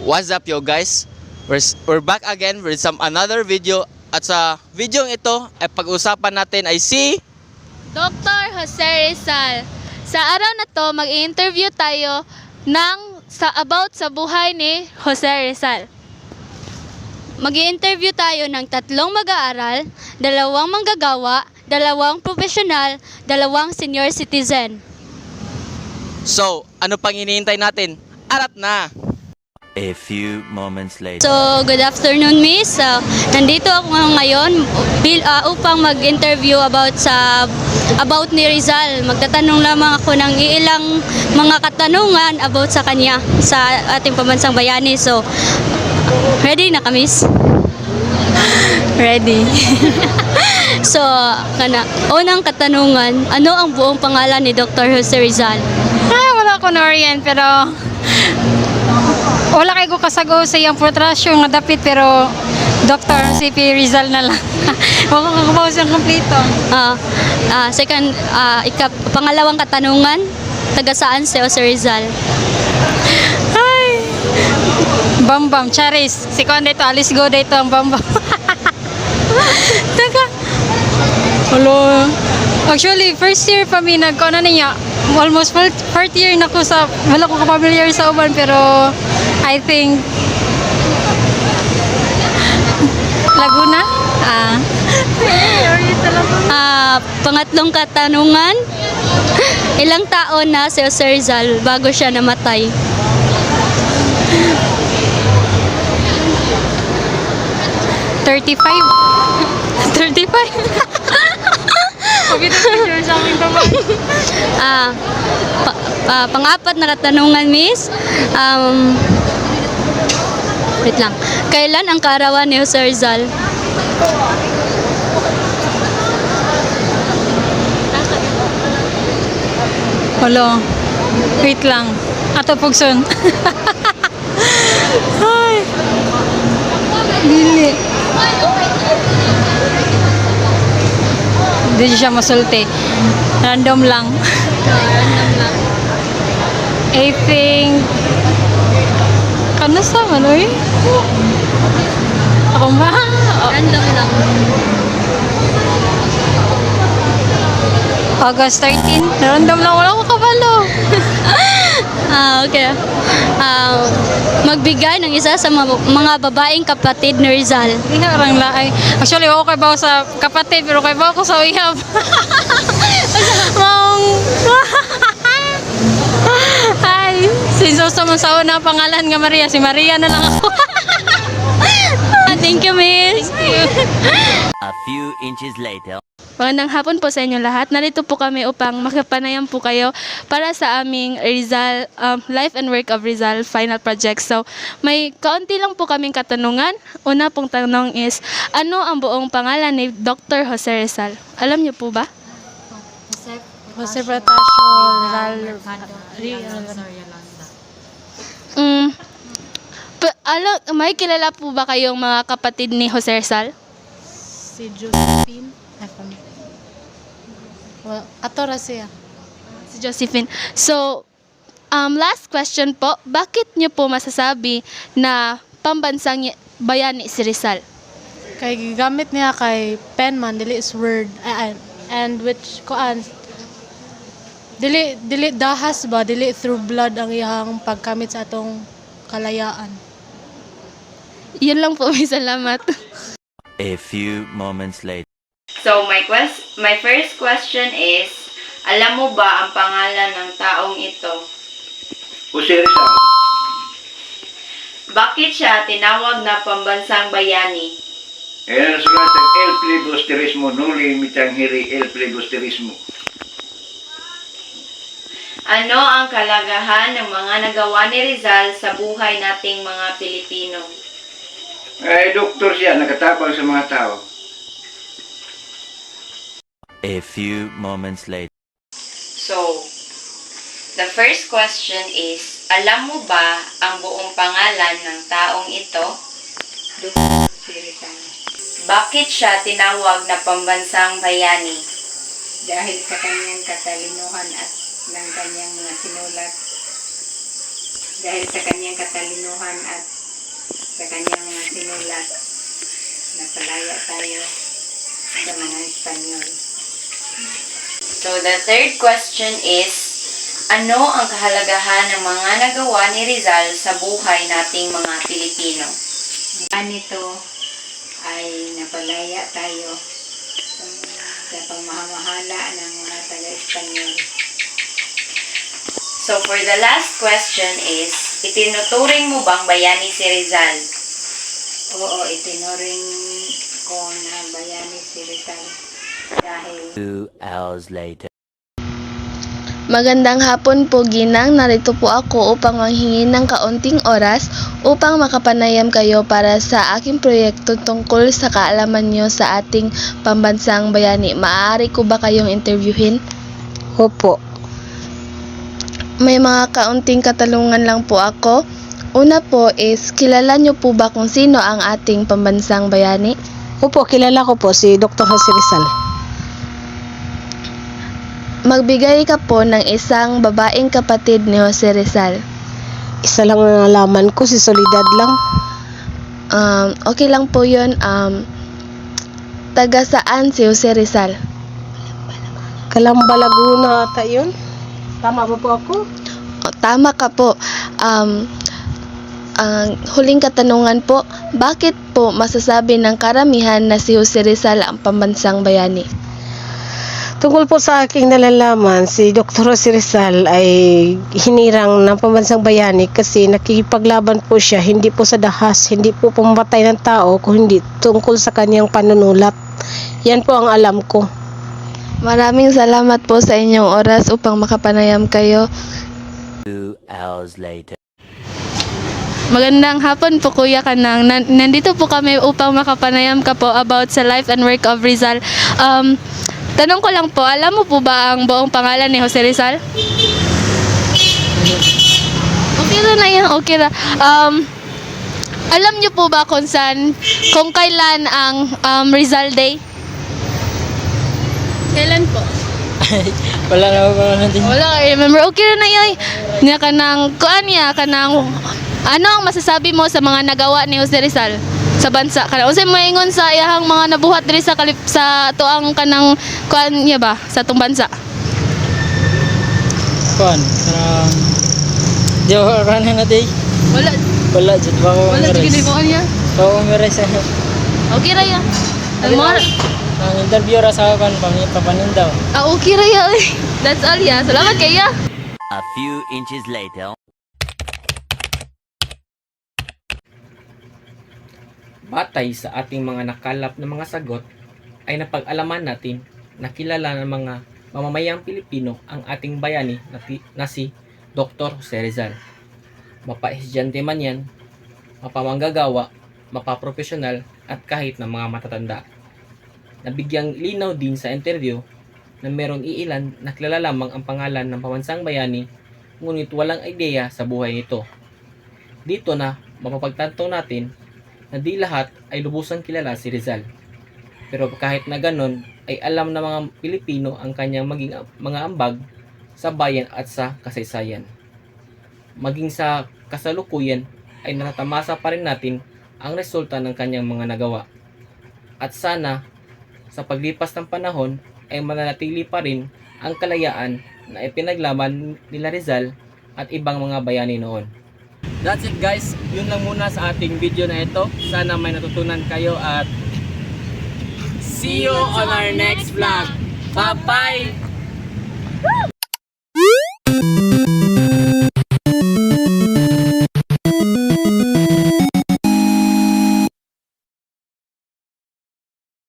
What's up yo guys? We're back again with some another video. At sa video ito ay pag-usapan natin ay si Dr. Jose Rizal. Sa araw na to, mag-i-interview tayo about sa buhay ni Jose Rizal. Mag-i-interview tayo ng 3 mag-aaral, 2 manggagawa, 2 profesional, 2 senior citizen. So, ano pang hinihintay natin? Arat na! A few moments later. So, good afternoon, Miss. Nandito ako ngayon upang mag-interview about ni Rizal. Magtatanong lamang ako ng ilang mga katanungan about sa kanya sa ating pambansang bayani. So, ready na ka, Miss? Ready. So, unang katanungan, ano ang buong pangalan ni Dr. Jose Rizal? Wala ko na-orient, pero wala kayo kasago sa iyang portrasyo nga dapit, pero Dr. CP Rizal na lang. Wala ko kakubaw siyang kompleto. Pangalawang katanungan, taga saan si Jose Rizal? Ay! Bambam, Charis. Si Kuan dito, Alice Go dito ang Bambam. Taga. Hello. Actually, first year pa mi nagkuan na niya. Almost fourth year na ko sa, wala ko ka-familiar sa uban, pero I think Laguna? Pangatlong katanungan, ilang taon na si Jose Rizal bago siya namatay? $35. Pang-apat na katanungan, Miss. Wait lang. Kailan ang kaarawan ni Jose Rizal? Hello. Wait lang. Ato pugson. Ay. Dili. Hindi siya masulti. Random lang. I think sa manoy? Ako ba? Random lang. August 13? Random lang. Wala ko kabalo. Okay. Magbigay ng isa sa mga babaeng kapatid ni Rizal. Hindi nga orang laay. Actually, ako kay bawa sa kapatid, pero kay bawa ko sa uyab. Ay, sinso man sa una pangalan nga Maria. Si Maria na lang ako. Thank you, Miss. A few inches later. Magandang hapon po sa inyo lahat. Narito po kami upang makapanayam po kayo para sa aming Rizal, Life and Work of Rizal Final Project. So, may kaunti lang po kaming katanungan. Una pong tanong is, ano ang buong pangalan ni Dr. Jose Rizal? Alam niyo po ba? Jose Protasio May kilala po ba kayong mga kapatid ni Jose Rizal? Si Josephine. Atora siya. Si Josephine. So, last question po, bakit niyo po masasabi na pambansang bayani si Rizal? Kay gamit niya kay pen man, dili is word. And which kuan dili dahas ba, dili through blood ang iyang pagkamit sa atong kalayaan. Yun lang po, may salamat. A few moments later. So, my first question is, alam mo ba ang pangalan ng taong ito? Jose Rizal. Bakit siya tinawag na pambansang bayani? Ayan ang sulat ng El Filibusterismo, nuli mitanghiri El Filibusterismo. Ano ang kalagahan ng mga nagawa ni Rizal sa buhay nating mga Pilipino? Ay, doktor siya, nakatabang sa mga tao. A few moments later. So, the first question is, alam mo ba ang buong pangalan ng taong ito? Bakit siya tinawag na pambansang bayani? Dahil sa kanyang katalinuhan at ng kanyang mga sinulat. Dahil sa kanyang katalinuhan at sa kanyang mga sinulat. Napalaya tayo sa mga Espanyol. So the third question is, ano ang kahalagahan ng mga nagawa ni Rizal sa buhay nating mga Pilipino? Ganito ay napalaya tayo sa pamamahala ng mga taga-Espanyol. So for the last question is, itinuturing mo bang bayani si Rizal? Oo, itinuring ko na bayani si Rizal dahil 2 hours later. Magandang hapon po, Ginang. Narito po ako upang manghingi ng kaunting oras upang makapanayam kayo para sa aking proyekto tungkol sa kaalaman nyo sa ating pambansang bayani. Maaari ko ba kayong interviewin? Opo. May mga kaunting katanungan lang po ako. Una po is, kilala nyo po ba kung sino ang ating pambansang bayani? Opo, kilala ko po si Dr. Jose Rizal. Magbigay ka po ng isang babaeng kapatid ni Jose Rizal. Isa lang ang nalaman ko, si Soledad lang. Okay lang po yun. Taga saan si Jose Rizal? Calamba, Laguna ata yun. Tama ba po ako? Tama ka po. Ang huling katanungan po, bakit po masasabi ng karamihan na si Jose Rizal ang pambansang bayani? Tungkol po sa aking nalalaman, si Dr. Jose Rizal ay hinirang ng pambansang bayani kasi nakikipaglaban po siya, hindi po sa dahas, hindi po pumatay ng tao, kundi tungkol sa kanyang panunulat. Yan po ang alam ko. Maraming salamat po sa inyong oras upang makapanayam kayo. 2 hours later. Magandang hapon po, Kuya Kanang. Nandito po kami upang makapanayam ka po about sa life and work of Rizal. Tanong ko lang po, alam mo po ba ang buong pangalan ni Jose Rizal? Okay na yan, okay na. Alam niyo po ba kung kailan ang Rizal Day? Kailan po? Wala na ako natin. Wala, remember, okay na yan. Niya ka ng, ano ang masasabi mo sa mga nagawa ni Jose Rizal sa bansa? Unsay moingon sa iyahang mga nabuhat diri sa tuang kanang kuan niya ba sa tong bansa? Kuan, di ako kanan na day. Wala, jud ba ako Wala meres. gid mo niya. Oo, meres. Okay ra ya. Ang interview ra sa kan panindaw. Okay ra ya. That's all ya. Salamat kaya. A few inches later. Batay sa ating mga nakalap na mga sagot, ay napag-alaman natin na kilala ng mga mamamayang Pilipino ang ating bayani na si Dr. Jose Rizal. Mapa-estudyante man yan, mapamanggagawa, mapaprofesyonal at kahit na mga matatanda. Nabigyang linaw din sa interview na meron iilan na kilala lamang ang pangalan ng pambansang bayani ngunit walang ideya sa buhay nito. Dito na mapapagtanto natin na di lahat ay lubusang kilala si Rizal. Pero kahit na ganon, ay alam na mga Pilipino ang kanyang maging mga ambag sa bayan at sa kasaysayan. Maging sa kasalukuyan ay natatamasa pa rin natin ang resulta ng kanyang mga nagawa. At sana, sa paglipas ng panahon ay mananatili pa rin ang kalayaan na ipinaglaban nila Rizal at ibang mga bayani noon. That's it guys, yun lang muna sa ating video na ito. Sana may natutunan kayo at see you on our next vlog. Bye bye!